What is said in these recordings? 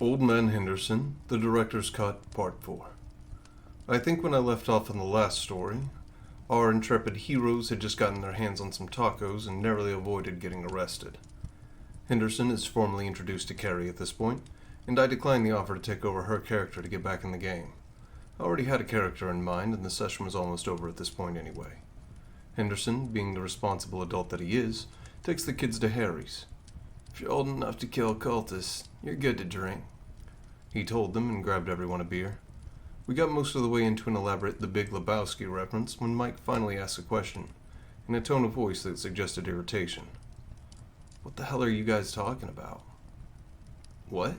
Old Man Henderson, the Director's Cut, Part 4. I think when I left off in the last story, our intrepid heroes had just gotten their hands on some tacos and narrowly avoided getting arrested. Henderson is formally introduced to Carrie at this point, and I declined the offer to take over her character to get back in the game. I already had a character in mind, and the session was almost over at this point anyway. Henderson, being the responsible adult that he is, takes the kids to Harry's. "If you're old enough to kill cultists, you're good to drink," he told them and grabbed everyone a beer. We got most of the way into an elaborate The Big Lebowski reference when Mike finally asked a question, in a tone of voice that suggested irritation. "What the hell are you guys talking about?" "What?"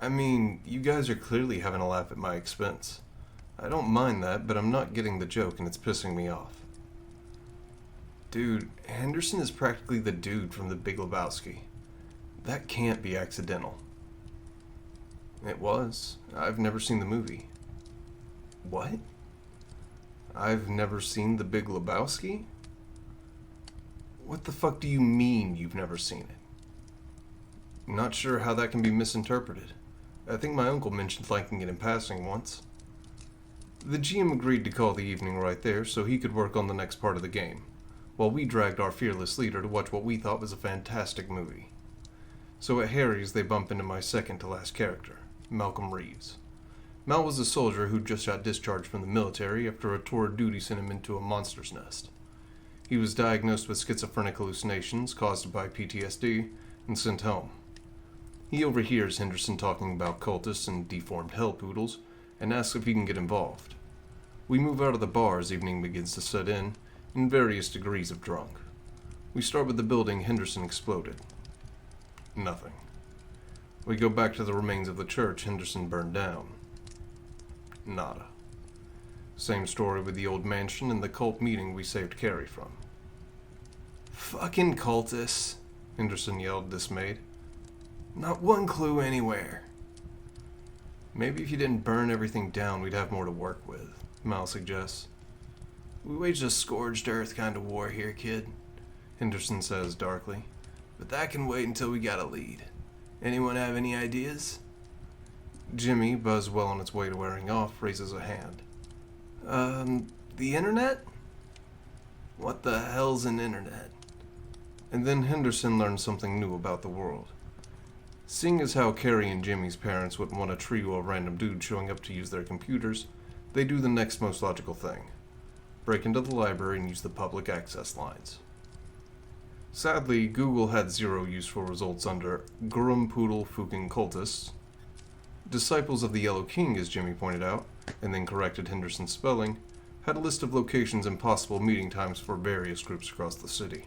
"I mean, you guys are clearly having a laugh at my expense. I don't mind that, but I'm not getting the joke and it's pissing me off." "Dude, Henderson is practically the dude from The Big Lebowski. That can't be accidental." "It was. I've never seen the movie." "What? I've never seen The Big Lebowski? What the fuck do you mean you've never seen it?" "Not sure how that can be misinterpreted. I think my uncle mentioned liking it in passing once." The GM agreed to call the evening right there so he could work on the next part of the game, while we dragged our fearless leader to watch what we thought was a fantastic movie. So at Harry's they bump into my second to last character, Malcolm Reeves. Mal was a soldier who just got discharged from the military after a tour of duty sent him into a monster's nest. He was diagnosed with schizophrenic hallucinations caused by PTSD and sent home. He overhears Henderson talking about cultists and deformed hell poodles and asks if he can get involved. We move out of the bar as evening begins to set in various degrees of drunk. We start with the building Henderson exploded. Nothing. We go back to the remains of the church Henderson burned down. Nada. Same story with the old mansion and the cult meeting we saved Carrie from. "Fucking cultists," Henderson yelled, dismayed. "Not one clue anywhere." "Maybe if you didn't burn everything down, we'd have more to work with," Mal suggests. "We waged a scorched earth kind of war here, kid," Henderson says darkly. "But that can wait until we got a lead. Anyone have any ideas?" Jimmy, buzz well on its way to wearing off, raises a hand. The internet?" "What the hell's an internet?" And then Henderson learns something new about the world. Seeing as how Carrie and Jimmy's parents wouldn't want a trio of random dudes showing up to use their computers, they do the next most logical thing. Break into the library and use the public access lines. Sadly, Google had zero useful results under Gurum Poodle Fucking Cultists. Disciples of the Yellow King, as Jimmy pointed out, and then corrected Henderson's spelling, had a list of locations and possible meeting times for various groups across the city.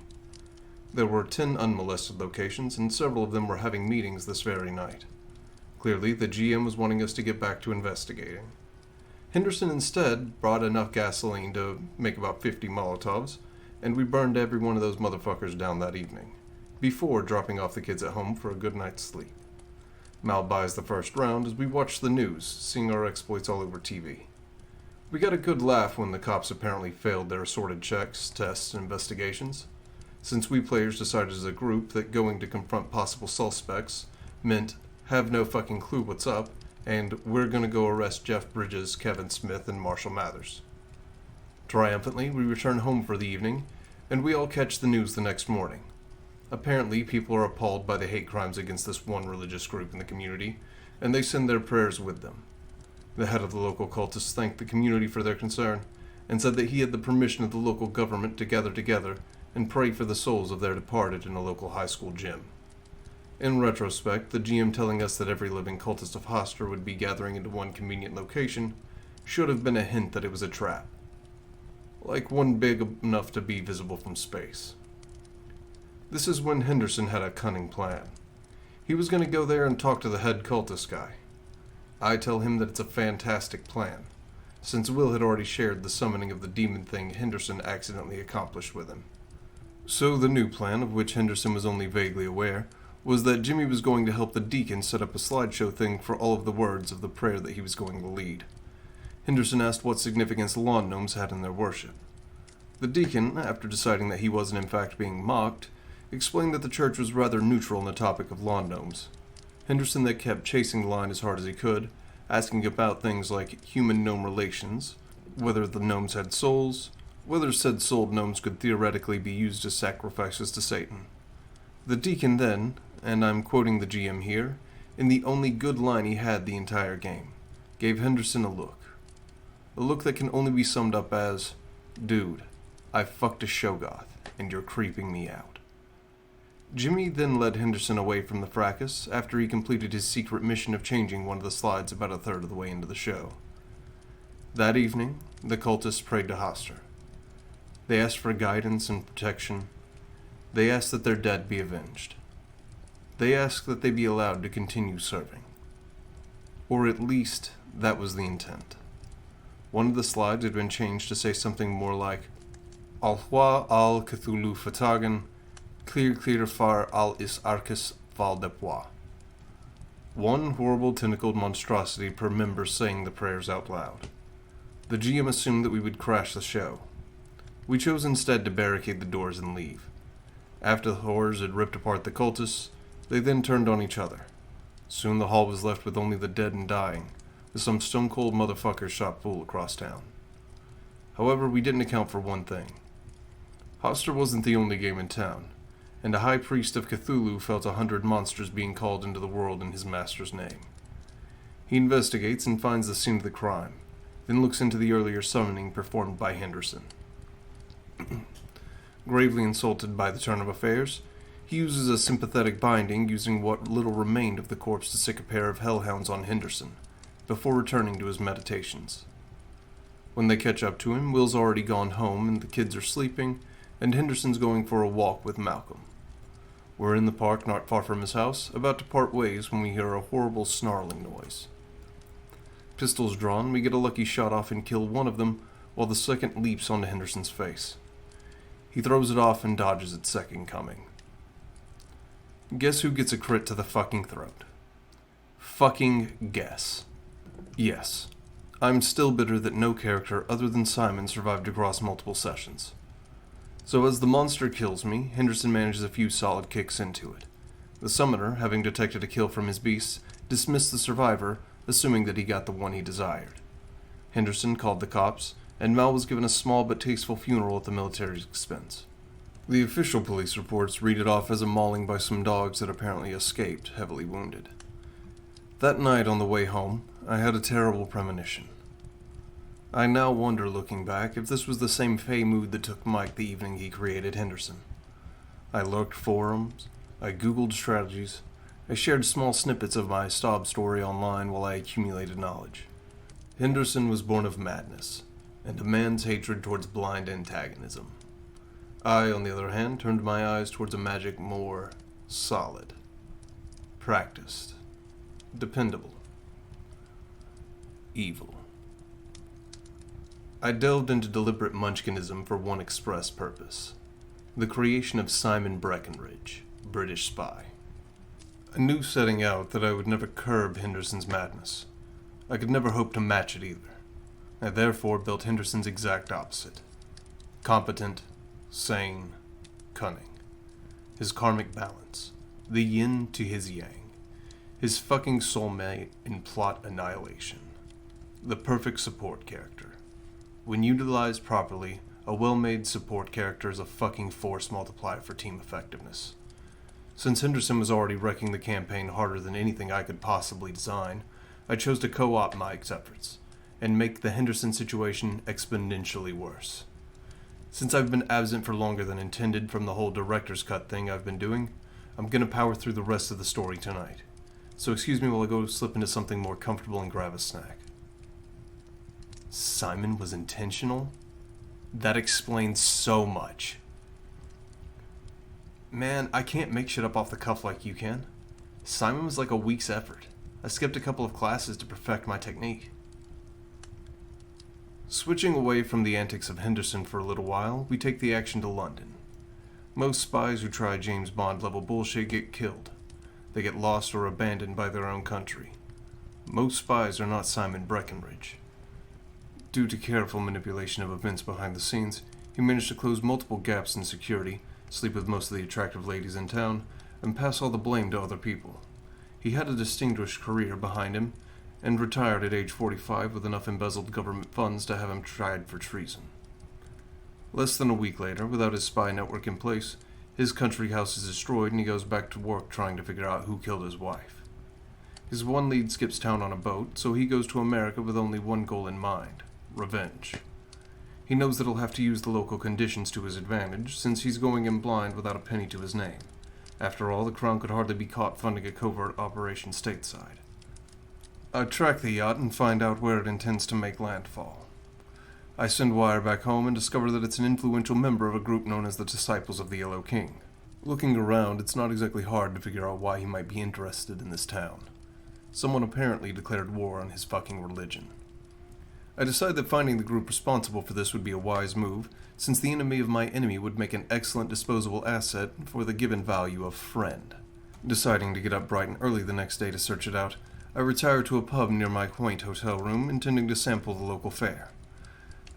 There were 10 unmolested locations, and several of them were having meetings this very night. Clearly, the GM was wanting us to get back to investigating. Henderson instead brought enough gasoline to make about 50 Molotovs, and we burned every one of those motherfuckers down that evening, before dropping off the kids at home for a good night's sleep. Mal buys the first round as we watch the news, seeing our exploits all over TV. We got a good laugh when the cops apparently failed their assorted checks, tests, and investigations, since we players decided as a group that going to confront possible suspects meant have no fucking clue what's up, and we're gonna go arrest Jeff Bridges, Kevin Smith, and Marshall Mathers. Triumphantly, we return home for the evening, and we all catch the news the next morning. Apparently, people are appalled by the hate crimes against this one religious group in the community, and they send their prayers with them. The head of the local cultists thanked the community for their concern, and said that he had the permission of the local government to gather together and pray for the souls of their departed in a local high school gym. In retrospect, the GM telling us that every living cultist of Hoster would be gathering into one convenient location should have been a hint that it was a trap. Like one big enough to be visible from space. This is when Henderson had a cunning plan. He was going to go there and talk to the head cultist guy. I tell him that it's a fantastic plan, since Will had already shared the summoning of the demon thing Henderson accidentally accomplished with him. So the new plan, of which Henderson was only vaguely aware, was that Jimmy was going to help the deacon set up a slideshow thing for all of the words of the prayer that he was going to lead. Henderson asked what significance lawn gnomes had in their worship. The deacon, after deciding that he wasn't in fact being mocked, explained that the church was rather neutral on the topic of lawn gnomes. Henderson that kept chasing the line as hard as he could, asking about things like human-gnome relations, whether the gnomes had souls, whether said souled gnomes could theoretically be used as sacrifices to Satan. The deacon then, and I'm quoting the GM here, in the only good line he had the entire game, gave Henderson a look. A look that can only be summed up as, "Dude, I fucked a Shoggoth, and you're creeping me out." Jimmy then led Henderson away from the fracas after he completed his secret mission of changing one of the slides about a third of the way into the show. That evening, the cultists prayed to Hoster. They asked for guidance and protection. They asked that their dead be avenged. They asked that they be allowed to continue serving. Or at least, that was the intent. One of the slides had been changed to say something more like, "Al-Hwa al-Cthulhu Fatagan, clear far al-Is Arcus Val de Pois." One horrible tentacled monstrosity per member saying the prayers out loud. The GM assumed that we would crash the show. We chose instead to barricade the doors and leave. After the horrors had ripped apart the cultists, they then turned on each other. Soon the hall was left with only the dead and dying, with some stone-cold motherfuckers shot full across town. However, we didn't account for one thing. Hoster wasn't the only game in town, and a high priest of Cthulhu felt 100 monsters being called into the world in his master's name. He investigates and finds the scene of the crime, then looks into the earlier summoning performed by Henderson. Gravely insulted by the turn of affairs, he uses a sympathetic binding using what little remained of the corpse to sick a pair of hellhounds on Henderson, before returning to his meditations. When they catch up to him, Will's already gone home and the kids are sleeping, and Henderson's going for a walk with Malcolm. We're in the park not far from his house, about to part ways when we hear a horrible snarling noise. Pistols drawn, we get a lucky shot off and kill one of them, while the second leaps onto Henderson's face. He throws it off and dodges its second coming. Guess who gets a crit to the fucking throat? Fucking guess. Yes, I'm still bitter that no character other than Simon survived across multiple sessions. So as the monster kills me, Henderson manages a few solid kicks into it. The summoner, having detected a kill from his beasts, dismissed the survivor, assuming that he got the one he desired. Henderson called the cops, and Mal was given a small but tasteful funeral at the military's expense. The official police reports read it off as a mauling by some dogs that apparently escaped, heavily wounded. That night on the way home, I had a terrible premonition. I now wonder, looking back, if this was the same fey mood that took Mike the evening he created Henderson. I lurked forums, I googled strategies, I shared small snippets of my sob story online while I accumulated knowledge. Henderson was born of madness, and a man's hatred towards blind antagonism. I, on the other hand, turned my eyes towards a magic more solid, practiced, dependable, evil. I delved into deliberate munchkinism for one express purpose: the creation of Simon Breckenridge, British spy. I knew setting out that I would never curb Henderson's madness. I could never hope to match it either. I therefore built Henderson's exact opposite: competent, sane, cunning. His karmic balance, the yin to his yang. His fucking soulmate in plot annihilation. The perfect support character. When utilized properly, a well-made support character is a fucking force multiplier for team effectiveness. Since Henderson was already wrecking the campaign harder than anything I could possibly design, I chose to co-opt Mike's efforts, and make the Henderson situation exponentially worse. Since I've been absent for longer than intended from the whole director's cut thing I've been doing, I'm gonna power through the rest of the story tonight. So excuse me while I go slip into something more comfortable and grab a snack. Simon was intentional? That explains so much. Man, I can't make shit up off the cuff like you can. Simon was like a week's effort. I skipped a couple of classes to perfect my technique. Switching away from the antics of Henderson for a little while, we take the action to London. Most spies who try James Bond level bullshit get killed. They get lost or abandoned by their own country. Most spies are not Simon Breckenridge. Due to careful manipulation of events behind the scenes, he managed to close multiple gaps in security, sleep with most of the attractive ladies in town, and pass all the blame to other people. He had a distinguished career behind him, and retired at age 45 with enough embezzled government funds to have him tried for treason. Less than a week later, without his spy network in place, his country house is destroyed and he goes back to work trying to figure out who killed his wife. His one lead skips town on a boat, so he goes to America with only one goal in mind: revenge. He knows that he'll have to use the local conditions to his advantage, since he's going in blind without a penny to his name. After all, the Crown could hardly be caught funding a covert operation stateside. I track the yacht and find out where it intends to make landfall. I send wire back home and discover that it's an influential member of a group known as the Disciples of the Yellow King. Looking around, it's not exactly hard to figure out why he might be interested in this town. Someone apparently declared war on his fucking religion. I decide that finding the group responsible for this would be a wise move, since the enemy of my enemy would make an excellent disposable asset for the given value of friend. Deciding to get up bright and early the next day to search it out, I retire to a pub near my quaint hotel room, intending to sample the local fare.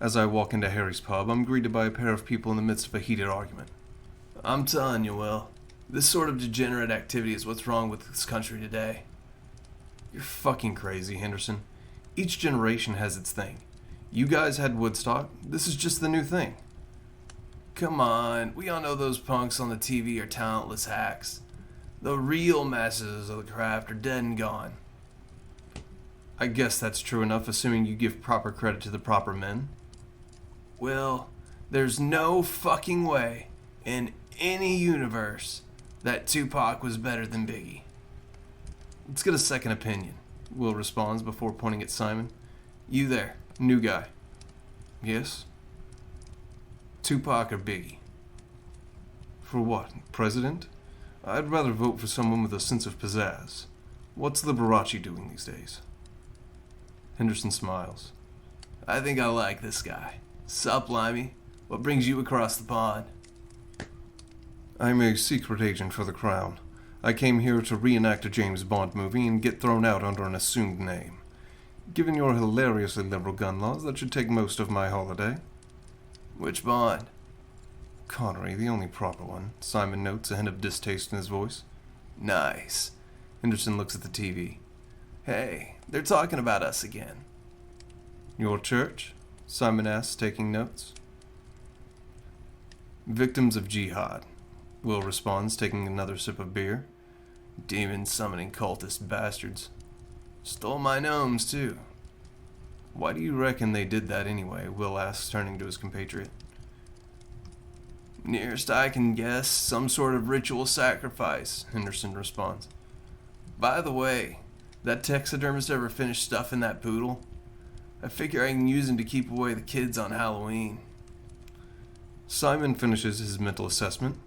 As I walk into Harry's pub, I'm greeted by a pair of people in the midst of a heated argument. I'm telling you, Will, this sort of degenerate activity is what's wrong with this country today. You're fucking crazy, Henderson. Each generation has its thing. You guys had Woodstock. This is just the new thing. Come on, we all know those punks on the TV are talentless hacks. The real masters of the craft are dead and gone. I guess that's true enough, assuming you give proper credit to the proper men. Will, there's no fucking way in any universe that Tupac was better than Biggie. Let's get a second opinion, Will responds before pointing at Simon. You there. New guy. Yes? Tupac or Biggie? For what? President? I'd rather vote for someone with a sense of pizzazz. What's Liberace doing these days? Henderson smiles. I think I like this guy. Sup, Limey? What brings you across the pond? I'm a secret agent for the Crown. I came here to reenact a James Bond movie and get thrown out under an assumed name. Given your hilariously liberal gun laws, that should take most of my holiday. Which Bond? Connery, the only proper one. Simon notes, a hint of distaste in his voice. Nice. Henderson looks at the TV. Hey, they're talking about us again. Your church? Simon asks, taking notes. Victims of jihad. Will responds, taking another sip of beer. Demon-summoning cultist bastards. Stole my gnomes, too. Why do you reckon they did that anyway? Will asks, turning to his compatriot. Nearest I can guess, some sort of ritual sacrifice, Henderson responds. By the way, that taxidermist ever finished stuffing that poodle? I figure I can use him to keep away the kids on Halloween. Simon finishes his mental assessment.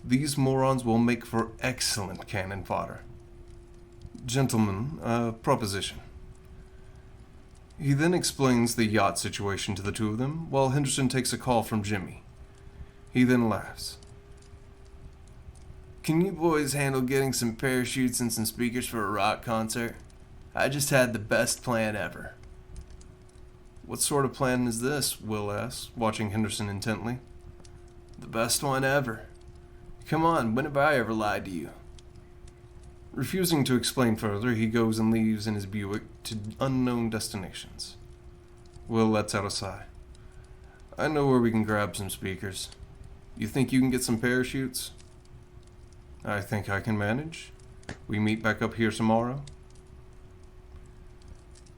These morons will make for excellent cannon fodder. Gentlemen, proposition. He then explains the yacht situation to the two of them, while Henderson takes a call from Jimmy. He then laughs. Can you boys handle getting some parachutes and some speakers for a rock concert? I just had the best plan ever. What sort of plan is this? Will asks, watching Henderson intently. The best one ever. Come on, when have I ever lied to you? Refusing to explain further, he goes and leaves in his Buick to unknown destinations. Will lets out a sigh. I know where we can grab some speakers. You think you can get some parachutes? I think I can manage. We meet back up here tomorrow.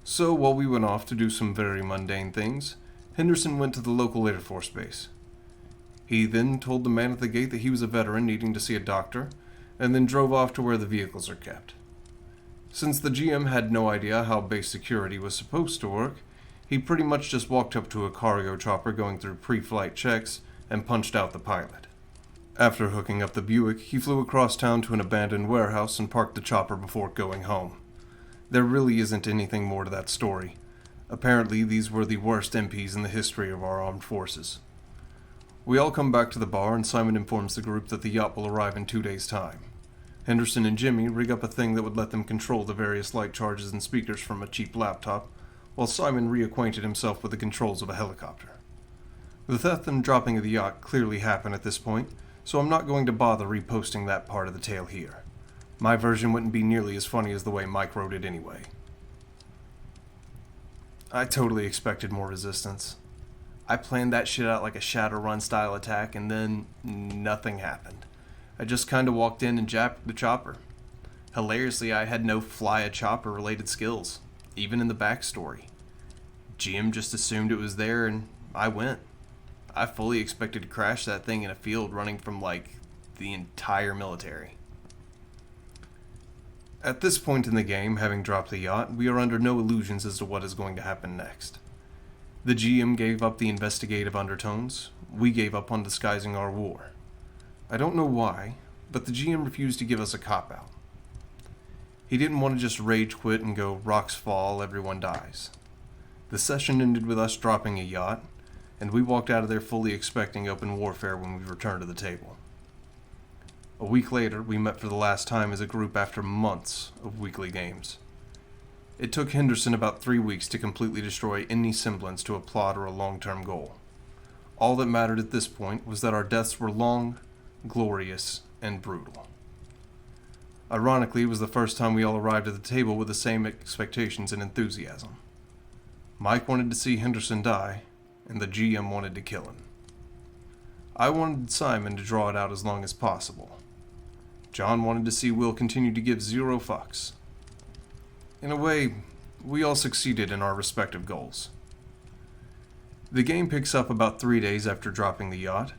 So, while we went off to do some very mundane things, Henderson went to the local Air Force base. He then told the man at the gate that he was a veteran needing to see a doctor, and then drove off to where the vehicles are kept. Since the GM had no idea how base security was supposed to work, he pretty much just walked up to a cargo chopper going through pre-flight checks and punched out the pilot. After hooking up the Buick, he flew across town to an abandoned warehouse and parked the chopper before going home. There really isn't anything more to that story. Apparently, these were the worst MPs in the history of our armed forces. We all come back to the bar, and Simon informs the group that the yacht will arrive in 2 days' time. Henderson and Jimmy rig up a thing that would let them control the various light charges and speakers from a cheap laptop, while Simon reacquainted himself with the controls of a helicopter. The theft and dropping of the yacht clearly happened at this point, so I'm not going to bother reposting that part of the tale here. My version wouldn't be nearly as funny as the way Mike wrote it anyway. I totally expected more resistance. I planned that shit out like a Shadowrun style attack, and then nothing happened. I just kinda walked in and jabbed the chopper. Hilariously, I had no fly a chopper related skills, even in the backstory. Jim just assumed it was there and I went. I fully expected to crash that thing in a field running from like the entire military. At this point in the game, having dropped the yacht, we are under no illusions as to what is going to happen next. The GM gave up the investigative undertones. We gave up on disguising our war. I don't know why, but the GM refused to give us a cop-out. He didn't want to just rage quit and go, rocks fall, everyone dies. The session ended with us dropping a yacht, and we walked out of there fully expecting open warfare when we returned to the table. A week later, we met for the last time as a group after months of weekly games. It took Henderson about 3 weeks to completely destroy any semblance to a plot or a long-term goal. All that mattered at this point was that our deaths were long, glorious, and brutal. Ironically, it was the first time we all arrived at the table with the same expectations and enthusiasm. Mike wanted to see Henderson die, and the GM wanted to kill him. I wanted Simon to draw it out as long as possible. John wanted to see Will continue to give 0 fucks. In a way, we all succeeded in our respective goals. The game picks up about 3 days after dropping the yacht.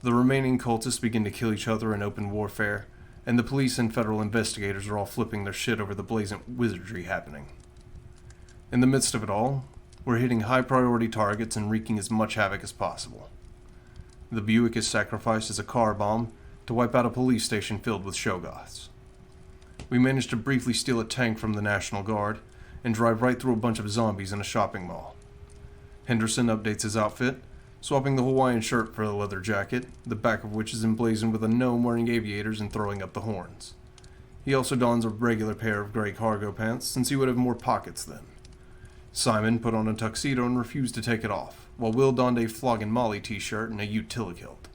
The remaining cultists begin to kill each other in open warfare, and the police and federal investigators are all flipping their shit over the blazant wizardry happening. In the midst of it all, we're hitting high-priority targets and wreaking as much havoc as possible. The Buick is sacrificed as a car bomb to wipe out a police station filled with Shoggoths. We manage to briefly steal a tank from the National Guard and drive right through a bunch of zombies in a shopping mall. Henderson updates his outfit, swapping the Hawaiian shirt for a leather jacket, the back of which is emblazoned with a gnome wearing aviators and throwing up the horns. He also dons a regular pair of gray cargo pants, since he would have more pockets then. Simon put on a tuxedo and refused to take it off, while Will donned a Floggin' Molly t-shirt and a utilikilt.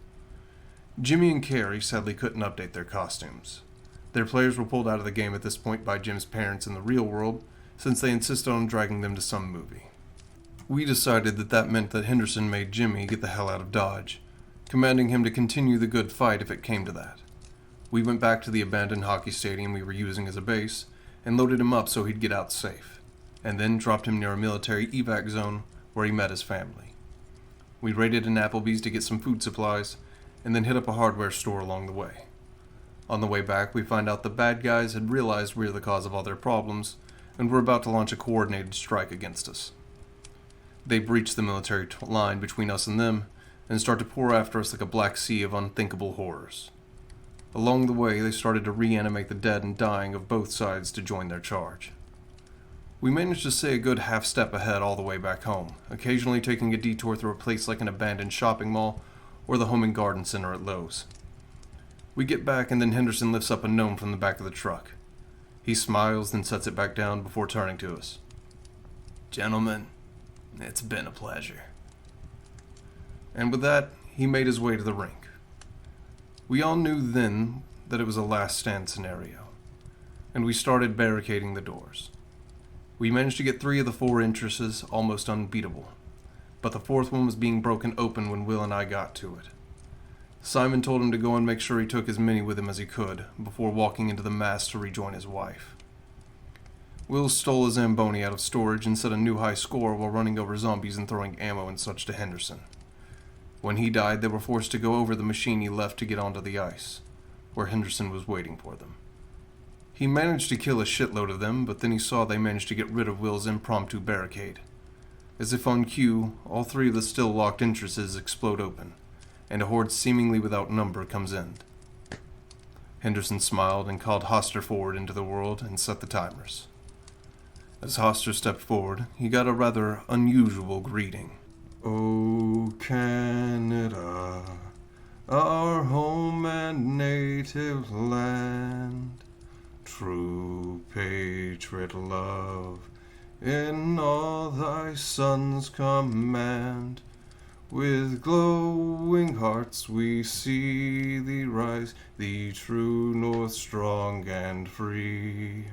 Jimmy and Carrie sadly couldn't update their costumes. Their players were pulled out of the game at this point by Jim's parents in the real world, since they insisted on dragging them to some movie. We decided that meant that Henderson made Jimmy get the hell out of Dodge, commanding him to continue the good fight if it came to that. We went back to the abandoned hockey stadium we were using as a base, and loaded him up so he'd get out safe, and then dropped him near a military evac zone where he met his family. We raided an Applebee's to get some food supplies, and then hit up a hardware store along the way. On the way back, we find out the bad guys had realized we were the cause of all their problems, and were about to launch a coordinated strike against us. They breach the military line between us and them, and start to pour after us like a black sea of unthinkable horrors. Along the way, they started to reanimate the dead and dying of both sides to join their charge. We managed to stay a good half step ahead all the way back home, occasionally taking a detour through a place like an abandoned shopping mall or the home and garden center at Lowe's. We get back, and then Henderson lifts up a gnome from the back of the truck. He smiles, then sets it back down before turning to us. "Gentlemen, it's been a pleasure." And with that, he made his way to the rink. We all knew then that it was a last stand scenario, and we started barricading the doors. We managed to get 3 of the 4 entrances almost unbeatable, but the 4th one was being broken open when Will and I got to it. Simon told him to go and make sure he took as many with him as he could, before walking into the mast to rejoin his wife. Will stole a Zamboni out of storage and set a new high score while running over zombies and throwing ammo and such to Henderson. When he died, they were forced to go over the machine he left to get onto the ice, where Henderson was waiting for them. He managed to kill a shitload of them, but then he saw they managed to get rid of Will's impromptu barricade. As if on cue, all 3 of the still locked entrances explode open, and a horde seemingly without number comes in. Henderson smiled and called Hoster forward into the world and set the timers. As Hoster stepped forward, he got a rather unusual greeting. "Oh, Canada, our home and native land, true patriot love in all thy sons command. With glowing hearts we see thee rise, the true north strong and free.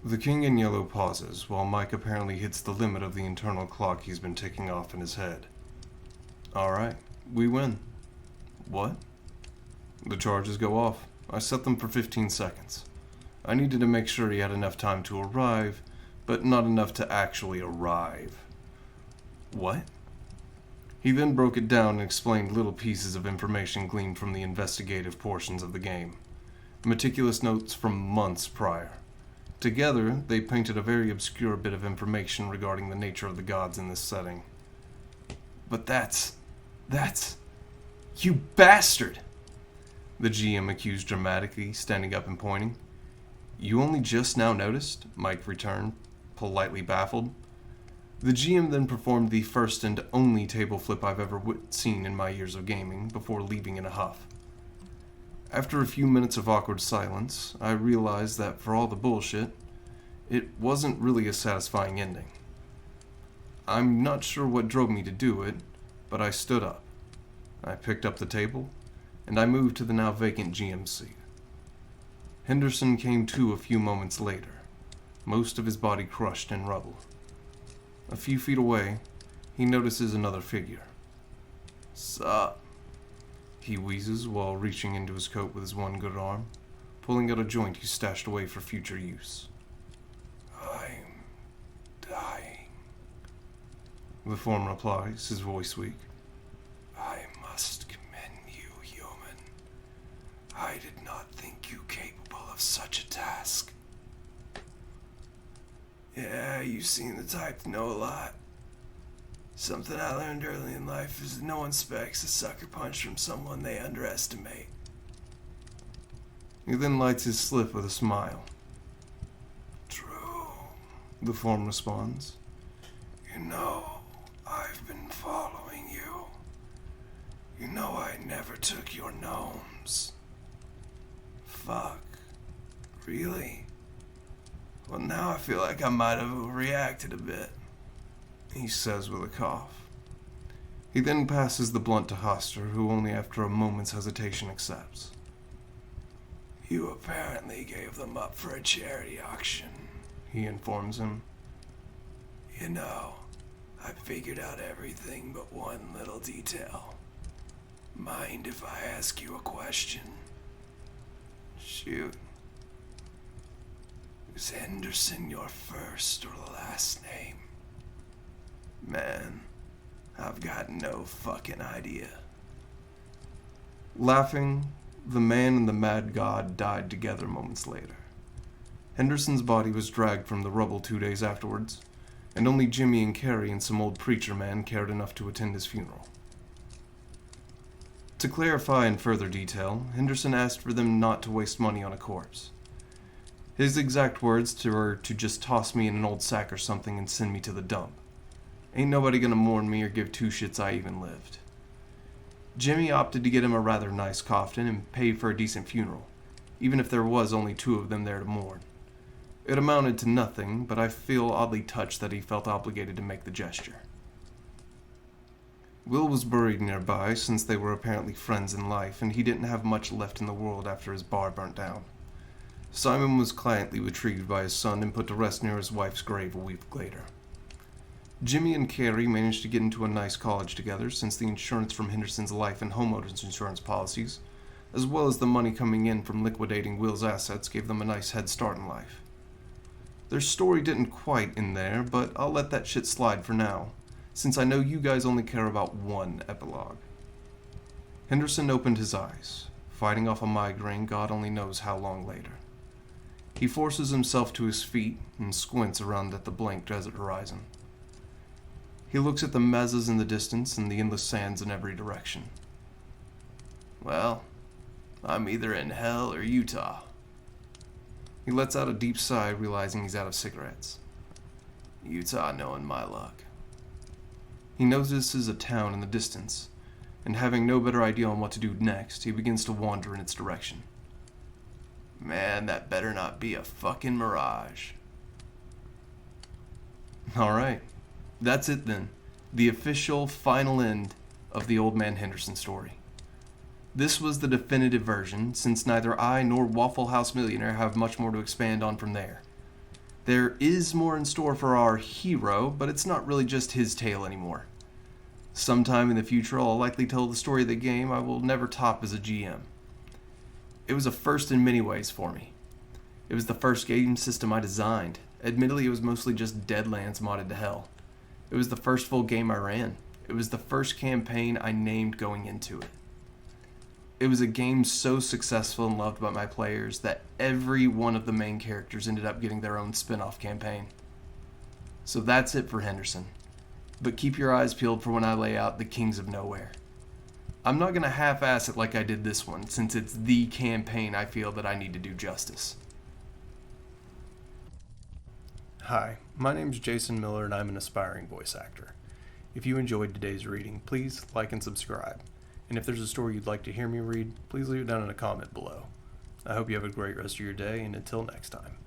The King in Yellow pauses, while Mike apparently hits the limit of the internal clock he's been ticking off in his head. Alright, we win. What? The charges go off. I set them for 15 seconds. I needed to make sure he had enough time to arrive, but not enough to actually arrive. What? He then broke it down and explained little pieces of information gleaned from the investigative portions of the game. Meticulous notes from months prior. Together, they painted a very obscure bit of information regarding the nature of the gods in this setting. But that's... You bastard! The GM accused dramatically, standing up and pointing. You only just now noticed? Mike returned, politely baffled. The GM then performed the first and only table flip I've ever seen in my years of gaming, before leaving in a huff. After a few minutes of awkward silence, I realized that for all the bullshit, it wasn't really a satisfying ending. I'm not sure what drove me to do it, but I stood up. I picked up the table, and I moved to the now vacant GM seat. Henderson came to a few moments later, most of his body crushed in rubble. A few feet away, he notices another figure. "Sup?" he wheezes while reaching into his coat with his one good arm, pulling out a joint he stashed away for future use. "I'm dying," the form replies, his voice weak. "I must commend you, human. I did not think you capable of such a task." "Yeah, you seem the type to know a lot. Something I learned early in life is that no one expects a sucker punch from someone they underestimate." He then lights his slip with a smile. "True," the form responds. "You know, I've been following you. You know I never took your gnomes." "Fuck. Really? Well, now I feel like I might have overreacted a bit," he says with a cough. He then passes the blunt to Hoster, who only after a moment's hesitation accepts. "You apparently gave them up for a charity auction," he informs him. "You know, I figured out everything but one little detail. Mind if I ask you a question?" "Shoot." "Is Henderson your first or last name?" "Man, I've got no fucking idea." Laughing, the man and the mad god died together moments later. Henderson's body was dragged from the rubble 2 days afterwards, and only Jimmy and Carrie and some old preacher man cared enough to attend his funeral. To clarify in further detail, Henderson asked for them not to waste money on a corpse. His exact words were to just toss me in an old sack or something and send me to the dump. Ain't nobody gonna mourn me or give two shits I even lived. Jimmy opted to get him a rather nice coffin and pay for a decent funeral, even if there was only 2 of them there to mourn. It amounted to nothing, but I feel oddly touched that he felt obligated to make the gesture. Will was buried nearby, since they were apparently friends in life, and he didn't have much left in the world after his bar burnt down. Simon was quietly retrieved by his son and put to rest near his wife's grave a week later. Jimmy and Carrie managed to get into a nice college together, since the insurance from Henderson's life and homeowners insurance policies, as well as the money coming in from liquidating Will's assets, gave them a nice head start in life. Their story didn't quite end there, but I'll let that shit slide for now, since I know you guys only care about one epilogue. Henderson opened his eyes, fighting off a migraine God only knows how long later. He forces himself to his feet and squints around at the blank desert horizon. He looks at the mesas in the distance and the endless sands in every direction. "Well, I'm either in hell or Utah." He lets out a deep sigh, realizing he's out of cigarettes. "Utah knowing my luck." He notices a town in the distance, and having no better idea on what to do next, he begins to wander in its direction. "Man, that better not be a fucking mirage." Alright, that's it then. the official final end of the Old Man Henderson story. This was the definitive version, since neither I nor Waffle House Millionaire have much more to expand on from there. There is more in store for our hero, but it's not really just his tale anymore. Sometime in the future, I'll likely tell the story of the game I will never top as a GM. It was a first in many ways for me. It was the first game system I designed. Admittedly, it was mostly just Deadlands modded to hell. It was the first full game I ran. It was the first campaign I named going into it. It was a game so successful and loved by my players that every one of the main characters ended up getting their own spin-off campaign. So that's it for Henderson. But keep your eyes peeled for when I lay out the Kings of Nowhere. I'm not going to half-ass it like I did this one, since it's the campaign I feel that I need to do justice. Hi, my name's Jason Miller and I'm an aspiring voice actor. If you enjoyed today's reading, please like and subscribe. And if there's a story you'd like to hear me read, please leave it down in a comment below. I hope you have a great rest of your day, and until next time.